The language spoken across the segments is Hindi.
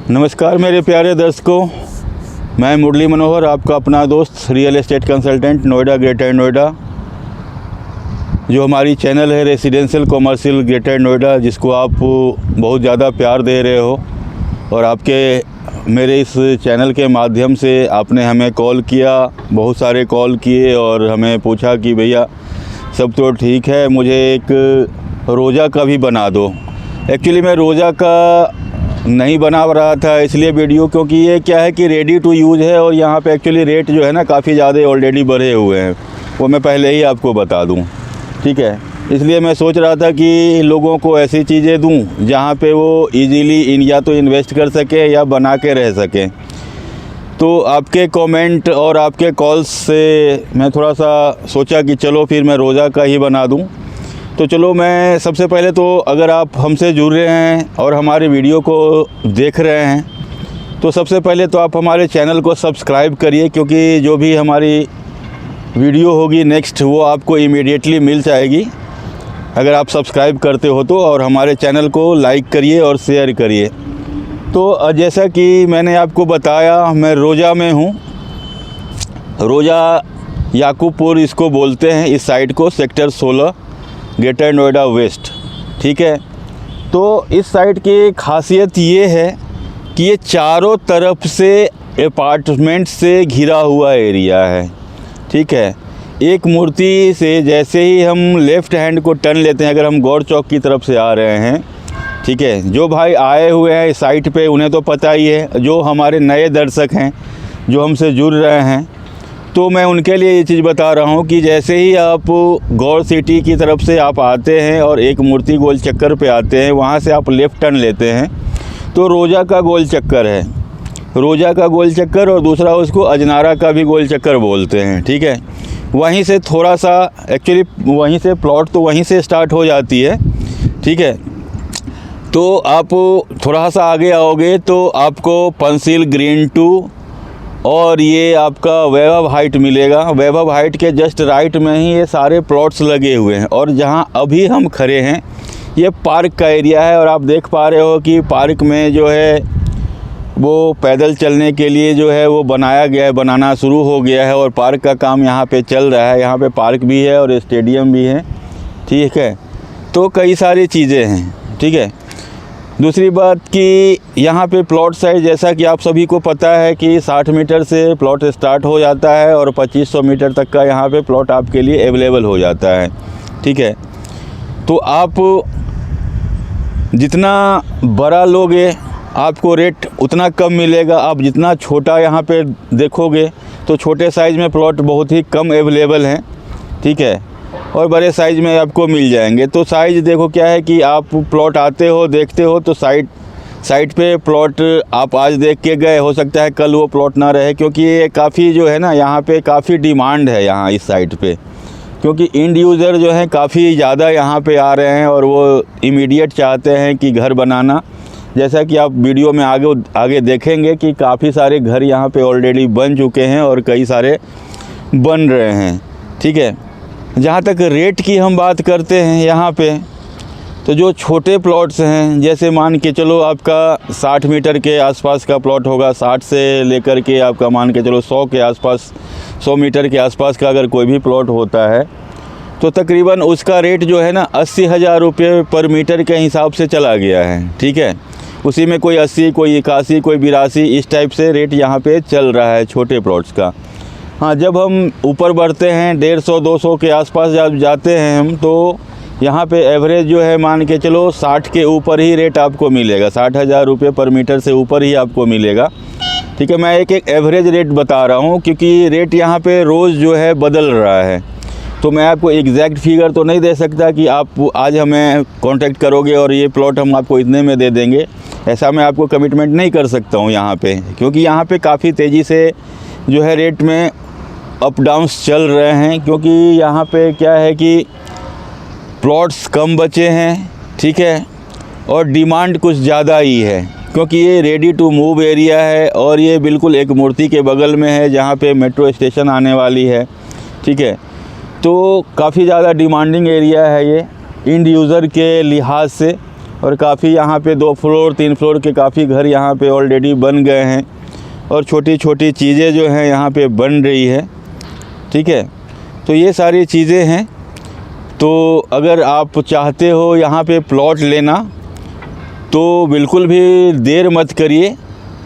नमस्कार मेरे प्यारे दर्शकों, मैं मुरली मनोहर, आपका अपना दोस्त real estate consultant Noida, greater Noida. जो हमारी चैनल है रेसिडेंशियल कमर्शियल ग्रेटर नोएडा, जिसको आप बहुत ज़्यादा प्यार दे रहे हो और आपके मेरे इस चैनल के माध्यम से आपने हमें कॉल किया, बहुत सारे कॉल किए और हमें पूछा कि भैया सब तो ठीक है, मुझे एक रोज़ा का भी बना दो। एक्चुअली मैं रोज़ा का नहीं बना रहा था इसलिए वीडियो, क्योंकि ये क्या है कि रेडी टू यूज़ है और यहाँ पे एक्चुअली रेट जो है ना काफ़ी ज़्यादा ऑलरेडी बढ़े हुए हैं, वो मैं पहले ही आपको बता दूँ, ठीक है। इसलिए मैं सोच रहा था कि लोगों को ऐसी चीज़ें दूँ जहाँ पे वो इजीली या तो इन्वेस्ट कर सकें या बना के रह सकें। तो आपके कमेंट और आपके कॉल्स से मैं थोड़ा सा सोचा कि चलो फिर मैं रोज़ा का ही बना दूँ। तो चलो, मैं सबसे पहले तो अगर आप हमसे जुड़ रहे हैं और हमारे वीडियो को देख रहे हैं तो सबसे पहले तो आप हमारे चैनल को सब्सक्राइब करिए, क्योंकि जो भी हमारी वीडियो होगी नेक्स्ट वो आपको इमीडिएटली मिल जाएगी अगर आप सब्सक्राइब करते हो तो। और हमारे चैनल को लाइक करिए और शेयर करिए। तो जैसा कि मैंने आपको बताया, मैं रोज़ा में हूँ। रोज़ा याकूबपुर इसको बोलते हैं, इस साइड को, सेक्टर 16 ग्रेटर नोएडा वेस्ट, ठीक है। तो इस साइड की खासियत ये है कि ये चारों तरफ से अपार्टमेंट से घिरा हुआ एरिया है, ठीक है। एक मूर्ति से जैसे ही हम लेफ़्ट हैंड को टर्न लेते हैं, अगर हम गौर चौक की तरफ से आ रहे हैं, ठीक है, जो भाई आए हुए हैं इस साइट पे उन्हें तो पता ही है, जो हमारे नए दर्शक हैं जो हमसे जुड़ रहे हैं तो मैं उनके लिए ये चीज़ बता रहा हूँ कि जैसे ही आप गौर सिटी की तरफ से आप आते हैं और एक मूर्ति गोल चक्कर पे आते हैं, वहाँ से आप लेफ़्ट टर्न लेते हैं तो रोज़ा का गोल चक्कर है, रोज़ा का गोल चक्कर, और दूसरा उसको अजनारा का भी गोल चक्कर बोलते हैं, ठीक है। वहीं से थोड़ा सा एक्चुअली वहीं से प्लॉट तो वहीं से स्टार्ट हो जाती है, ठीक है। तो आप थोड़ा सा आगे आओगे तो आपको पंसील ग्रीन 2 और ये आपका वैभव हाइट मिलेगा। वैभव हाइट के जस्ट राइट में ही ये सारे प्लॉट्स लगे हुए हैं। और जहाँ अभी हम खड़े हैं ये पार्क का एरिया है, और आप देख पा रहे हो कि पार्क में जो है वो पैदल चलने के लिए जो है वो बनाया गया है, बनाना शुरू हो गया है और पार्क का काम यहाँ पे चल रहा है। यहाँ पे पार्क भी है और स्टेडियम भी है, ठीक है। तो कई सारी चीज़ें हैं, ठीक है। दूसरी बात कि यहाँ पे प्लॉट साइज, जैसा कि आप सभी को पता है कि 60 मीटर से प्लॉट स्टार्ट हो जाता है और 2500 मीटर तक का यहाँ पे प्लॉट आपके लिए अवेलेबल हो जाता है, ठीक है। तो आप जितना बड़ा लोगे आपको रेट उतना कम मिलेगा। आप जितना छोटा यहाँ पे देखोगे तो छोटे साइज़ में प्लॉट बहुत ही कम अवेलेबल हैं, ठीक है, और बड़े साइज़ में आपको मिल जाएंगे। तो साइज़ देखो क्या है कि आप प्लॉट आते हो, देखते हो तो साइट पे प्लॉट आप आज देख के गए, हो सकता है कल वो प्लॉट ना रहे, क्योंकि ये काफ़ी जो है ना यहाँ पे काफ़ी डिमांड है यहाँ इस साइट पे, क्योंकि इंड यूज़र जो हैं काफ़ी ज़्यादा यहाँ पे आ रहे हैं और वो इमीडिएट चाहते हैं कि घर बनाना। जैसा कि आप वीडियो में आगे देखेंगे कि काफ़ी सारे घर यहाँ पे ऑलरेडी बन चुके हैं और कई सारे बन रहे हैं, ठीक है। जहाँ तक रेट की हम बात करते हैं यहाँ पे, तो जो छोटे प्लॉट्स हैं, जैसे मान के चलो आपका 60 मीटर के आसपास का प्लॉट होगा, 60 से लेकर के आपका मान के चलो 100 के आसपास, 100 मीटर के आसपास का अगर कोई भी प्लॉट होता है तो तकरीबन उसका रेट जो है ना 80,000 रुपये पर मीटर के हिसाब से चला गया है, ठीक है। उसी में कोई 80, कोई 81, कोई 82 इस टाइप से रेट यहाँ पे चल रहा है छोटे प्लॉट्स का। हाँ, जब हम ऊपर बढ़ते हैं 150-200 के आसपास जब जाते हैं हम, तो यहाँ पे एवरेज जो है मान के चलो 60 के ऊपर ही रेट आपको मिलेगा, 60,000 रुपये पर मीटर से ऊपर ही आपको मिलेगा, ठीक है। मैं एक एवरेज रेट बता रहा हूँ क्योंकि रेट यहाँ पे रोज़ जो है बदल रहा है, तो मैं आपको एग्जैक्ट फिगर तो नहीं दे सकता कि आप आज हमें कांटेक्ट करोगे और ये प्लॉट हम आपको इतने में दे देंगे, ऐसा मैं आपको कमिटमेंट नहीं कर सकता हूँ यहाँ पे, क्योंकि यहाँ पे काफ़ी तेज़ी से जो है रेट में अप डाउन्स चल रहे हैं। क्योंकि यहाँ पे क्या है कि प्लॉट्स कम बचे हैं, ठीक है, और डिमांड कुछ ज़्यादा ही है, क्योंकि ये रेडी टू मूव एरिया है और ये बिल्कुल एक मूर्ति के बगल में है जहाँ पे मेट्रो स्टेशन आने वाली है, ठीक है। तो काफ़ी ज़्यादा डिमांडिंग एरिया है ये इंड यूज़र के लिहाज से, और काफ़ी यहाँ पे 2 फ्लोर 3 फ्लोर के काफ़ी घर यहाँ पे ऑलरेडी बन गए हैं और छोटी छोटी चीज़ें जो हैं यहाँ पे बन रही है। ठीक है, तो ये सारी चीज़ें हैं। तो अगर आप चाहते हो यहाँ पे प्लॉट लेना तो बिल्कुल भी देर मत करिए,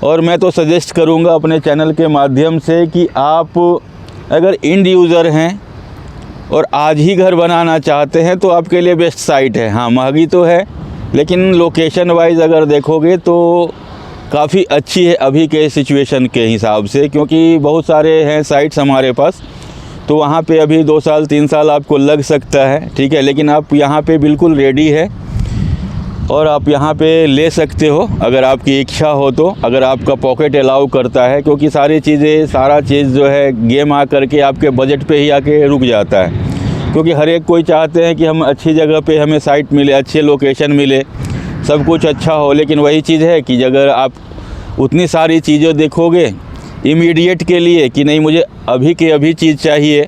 और मैं तो सजेस्ट करूँगा अपने चैनल के माध्यम से कि आप अगर एंड यूज़र हैं और आज ही घर बनाना चाहते हैं तो आपके लिए बेस्ट साइट है। हाँ, महंगी तो है लेकिन लोकेशन वाइज अगर देखोगे तो काफ़ी अच्छी है अभी के सिचुएशन के हिसाब से, क्योंकि बहुत सारे हैं साइट्स हमारे पास, तो वहाँ पे अभी 2 साल 3 साल आपको लग सकता है। ठीक है, लेकिन आप यहाँ पे बिल्कुल रेडी है और आप यहाँ पे ले सकते हो अगर आपकी इच्छा हो तो, अगर आपका पॉकेट अलाउ करता है, क्योंकि सारी चीज़ें सारा चीज़ जो है गेम आ करके आपके बजट पे ही आके रुक जाता है। क्योंकि हर एक कोई चाहते हैं कि हम अच्छी जगह पे हमें साइट मिले, अच्छे लोकेशन मिले, सब कुछ अच्छा हो, लेकिन वही चीज़ है कि अगर आप उतनी सारी चीज़ें देखोगे इमीडिएट के लिए कि नहीं मुझे अभी के अभी चीज़ चाहिए,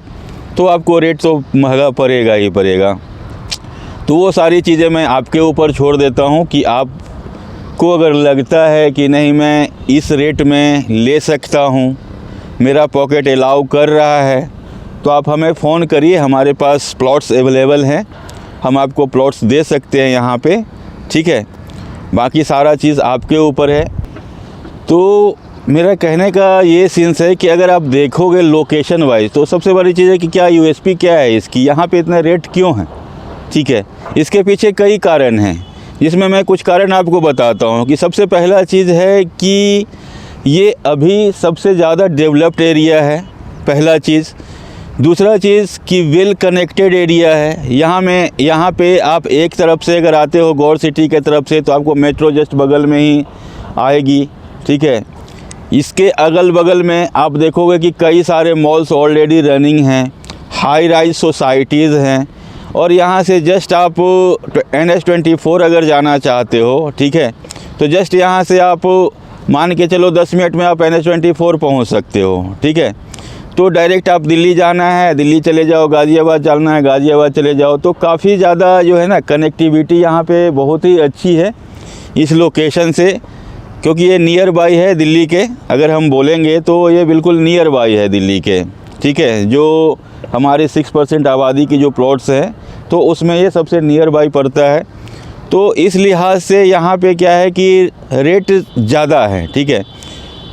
तो आपको रेट तो महंगा पड़ेगा ही पड़ेगा। तो वो सारी चीज़ें मैं आपके ऊपर छोड़ देता हूँ कि आपको अगर लगता है कि नहीं मैं इस रेट में ले सकता हूँ, मेरा पॉकेट अलाउ कर रहा है, तो आप हमें फ़ोन करिए। हमारे पास प्लॉट्स अवेलेबल हैं, हम आपको प्लॉट्स दे सकते हैं यहाँ पे। ठीक है, बाकी सारा चीज़ आपके ऊपर है। तो मेरा कहने का ये सेंस है कि अगर आप देखोगे लोकेशन वाइज तो सबसे बड़ी चीज़ है कि क्या यूएसपी क्या है इसकी, यहाँ पे इतना रेट क्यों है। ठीक है, इसके पीछे कई कारण हैं, जिसमें मैं कुछ कारण आपको बताता हूँ। कि सबसे पहला चीज़ है कि ये अभी सबसे ज़्यादा डेवलप्ड एरिया है, पहला चीज़। दूसरा चीज़ कि वेल कनेक्टेड एरिया है। यहाँ पे आप एक तरफ से अगर आते हो गौर सिटी के तरफ से तो आपको मेट्रो जस्ट बगल में ही आएगी। ठीक है, इसके अगल बगल में आप देखोगे कि कई सारे मॉल्स ऑलरेडी रनिंग हैं, हाई राइज सोसाइटीज़ हैं, और यहाँ से जस्ट आप NH24 अगर जाना चाहते हो, ठीक है, तो जस्ट यहाँ से आप मान के चलो 10 मिनट में आप NH24 पहुँच सकते हो। ठीक है, तो डायरेक्ट आप दिल्ली जाना है दिल्ली चले जाओ, गाज़ियाबाद चलना है गाज़ियाबाद चले जाओ। तो काफ़ी ज़्यादा जो है ना कनेक्टिविटी यहाँ पे बहुत ही अच्छी है इस लोकेशन से, क्योंकि ये नियर बाई है दिल्ली के। अगर हम बोलेंगे तो ये बिल्कुल नियर बाई है दिल्ली के। ठीक है, जो हमारे 6% आबादी की जो प्लॉट्स हैं तो उसमें ये सबसे नियर बाई पड़ता है। तो इस लिहाज से यहाँ पे क्या है कि रेट ज़्यादा है। ठीक है,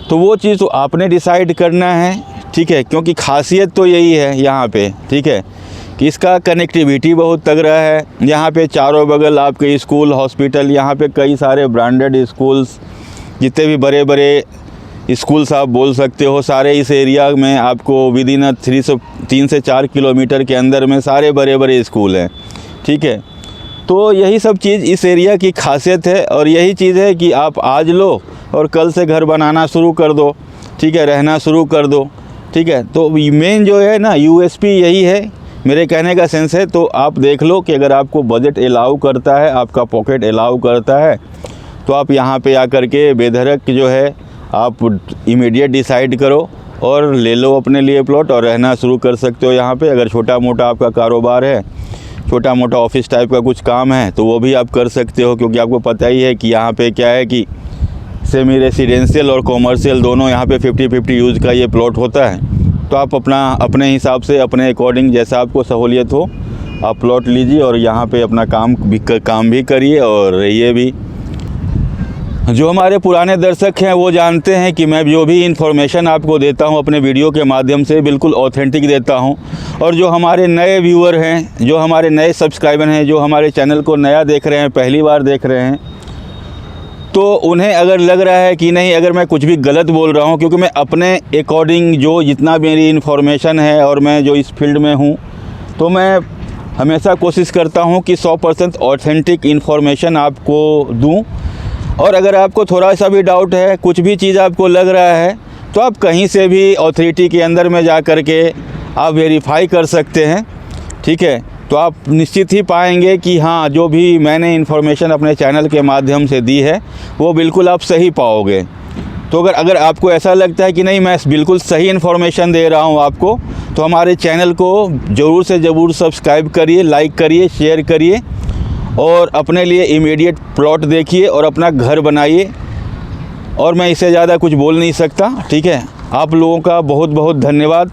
तो वो चीज़ तो आपने डिसाइड करना है। ठीक है, क्योंकि खासियत तो यही है यहाँ पे। ठीक है, कि इसका कनेक्टिविटी बहुत तगड़ा है। यहाँ पे चारों बगल आपके स्कूल हॉस्पिटल, यहाँ पे कई सारे ब्रांडेड स्कूल्स, जितने भी बड़े बड़े स्कूल्स आप बोल सकते हो, सारे इस एरिया में आपको विद इन 3 से 4 किलोमीटर के अंदर में सारे बड़े बड़े स्कूल हैं। ठीक है, तो यही सब चीज़ इस एरिया की खासियत है, और यही चीज़ है कि आप आज लो और कल से घर बनाना शुरू कर दो। ठीक है, रहना शुरू कर दो। ठीक है, तो मेन जो है ना यूएसपी यही है, मेरे कहने का सेंस है। तो आप देख लो कि अगर आपको बजट अलाउ करता है, आपका पॉकेट अलाउ करता है, तो आप यहाँ पे आकर के बेधड़क जो है आप इमीडिएट डिसाइड करो और ले लो अपने लिए प्लॉट और रहना शुरू कर सकते हो यहाँ पे। अगर छोटा मोटा आपका कारोबार है, छोटा मोटा ऑफिस टाइप का कुछ काम है, तो वो भी आप कर सकते हो, क्योंकि आपको पता ही है कि यहाँ पे क्या है कि सेमी रेसिडेंशियल और कॉमर्शियल दोनों यहाँ पे 50-50 यूज़ का ये प्लॉट होता है। तो आप अपने हिसाब से अपने अकॉर्डिंग जैसा आपको सहूलियत हो आप प्लॉट लीजिए और यहाँ पे अपना काम भी करिए और रहिए भी। जो हमारे पुराने दर्शक हैं वो जानते हैं कि मैं जो भी इन्फॉर्मेशन आपको देता हूं अपने वीडियो के माध्यम से बिल्कुल ऑथेंटिक देता हूं। और जो हमारे नए व्यूअर हैं, जो हमारे नए सब्सक्राइबर हैं, जो हमारे चैनल को नया देख रहे हैं, पहली बार देख रहे हैं, तो उन्हें अगर लग रहा है कि नहीं अगर मैं कुछ भी गलत बोल रहा हूं, क्योंकि मैं अपने अकॉर्डिंग जो जितना मेरी इन्फॉर्मेशन है और मैं जो इस फील्ड में हूँ, तो मैं हमेशा कोशिश करता हूँ कि 100% ऑथेंटिक इन्फॉर्मेशन आपको दूँ। और अगर आपको थोड़ा सा भी डाउट है, कुछ भी चीज़ आपको लग रहा है, तो आप कहीं से भी अथॉरिटी के अंदर में जा कर के आप वेरीफाई कर सकते हैं। ठीक है, तो आप निश्चित ही पाएंगे कि हाँ जो भी मैंने इन्फॉर्मेशन अपने चैनल के माध्यम से दी है वो बिल्कुल आप सही पाओगे। तो अगर आपको ऐसा लगता है कि नहीं मैं बिल्कुल सही इन्फॉर्मेशन दे रहा हूँ आपको, तो हमारे चैनल को ज़रूर से ज़रूर सब्सक्राइब करिए, लाइक करिए, शेयर करिए और अपने लिए इमीडिएट प्लॉट देखिए और अपना घर बनाइए। और मैं इससे ज़्यादा कुछ बोल नहीं सकता। ठीक है, आप लोगों का बहुत बहुत धन्यवाद।